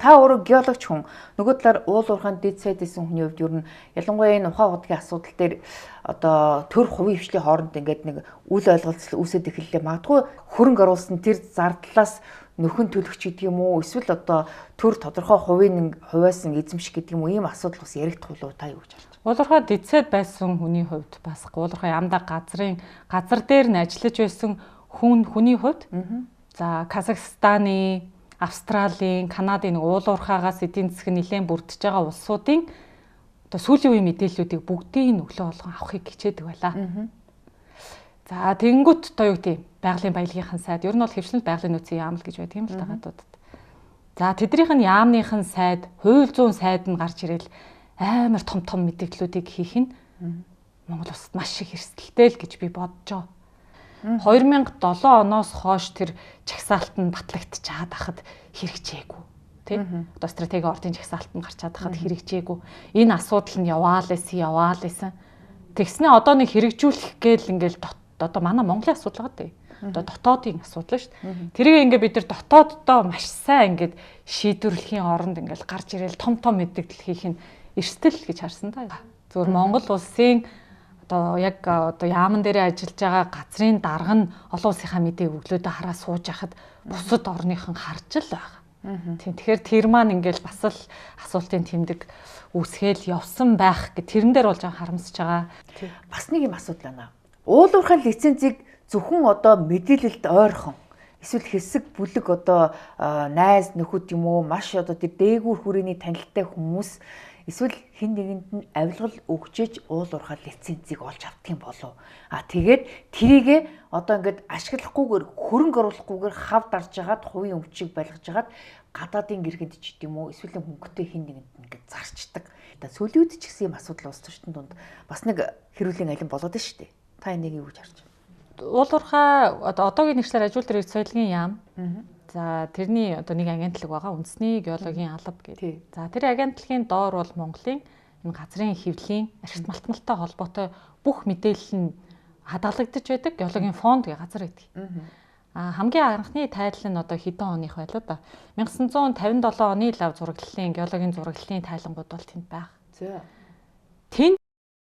та өөрөө геологч хүн. Нөгөө талаар уул уурхайн дэд сайд исэн хүний хувьд ер нь ялангуяа энэ ухаан удгийн асуудал дээр одоо төр хувийн хвшлийн хооронд ингээд нэг үл ойлголцол үүсэж эхэллээ. Магадгүй хөрөнгө оруулсан тэр зардлаас нөхөн төлөгч гэдэг юм уу? Эсвэл одоо төр тодорхой хувиас нь эзэмших гэдэг юм уу? Ийм асуудал бас яригдах болов та юу гэж харж байна? Уулуурхай дэдсэд байсан хүний хувьд бас уулуурхай ямдаа газар дээр нь ажиллаж байсан хүний хувьд за Казахстаны, Австралийн, Канадын уулуурхаагаас эдийн засаг нэлээд бүрдэж байгаа улсуудын одоо сүүлийн үеийн мэдээллүүдийг бүгдийг өглөө болгон авахыг хичээдэг байлаа. За тэгэнгүүт одоо юу гэдэг байгалийн баялагын сайд ер нь бол хэвшилт байгалийн нөөцийн яам л гэж байдаг юм л та гадуудад. За тэднийх нь яамныхан сайд, хууль зүйн сайд нь гарч ирэл амар том мэдээллүүдийг хийх нь Монгол улсад маш их эрсдэлтэй л гэж би бодож байгаа. 2007 оноос хойш тэр жагсаалтанд батлагдчихад хахад хэрэгжээгүй. Тэ? Одоо стратеги ордын жагсаалтанд гарчаад хахад хэрэгжээгүй. Энэ асуудал нь яваал байсан. Тэгснээ одоо нэг хэрэгжүүлэх гээл ингээл одоо манай Монголын асуудал байгаа дээ. Одоо дотоодын асуудал шүү дээ. Тэрийг ингээд бид нар дотооддоо маш сайн ингээд шийдвэрлэхийн оронд ингээд гарч ирээл том мэдээлэл хийх нь эрсдэл гэж харсан та. Зөвхөн Монгол улсын одоо яг одоо яаман дээрээ ажиллаж байгаа газрын дарга нь олон улсынхаа мэдээг өглөөдөө хараа сууж яхад бусад орныхан харж л байгаа. Тийм. Тэгэхээр тэр маань ингээл бас л асуултын тэмдэг үүсгээл явсан байх гэ тэрэн дээр болж харамсаж байгаа. Бас нэг юм асуудал байна. Уул уурхайн лицензийг зөвхөн одоо мэдээлэлд ойрхон эсвэл хэсэг бүлэг одоо найз нөхөд юм уу маш одоо тэр дээгүүр хүрээний танилтай хүмүүс эсвэл хэн нэгэнд нь авилгал өгчээж уул уурхай лицензийг олж автгийн болов. Тэгээд тэрийгэ одоо ингээд ашиглахгүйгээр хөрөнгө оруулахгүйгээр хав дарж агаад хувийн өмчийг байлгаж агаад гадаадын гэргэд ч гэдэм үү эсвэл хөнгөтэй хэн нэгэнд ингээд зарчдаг. Сүүлийн үед ч гэсэн юм асуудал улс төрчтөнд дунд бас нэг хэрүүлийн алин болоод байна шүү дээ. Та энийг юу гэж харж байна? Уул уурхай одоогийн нэгшлэр ажил төрийн соёлын яам. За тэрний одоо нэг агентлаг байгаа үндэсний геологийн алба гэдэг. За тэр агентлагийн доор бол Монголын энэ газрын хэвлэлийн ашигт малтмалтай холбоотой бүх мэдээлэл нь хадгалагдаж байдаг геологийн фонд гэх газар гэдэг. Хамгийн анхны тайлал нь одоо хэдэн оных байлаа да. 1957 оны лав зураглалын геологийн зураглалын тайлангууд бол тэнд байх. Тэнд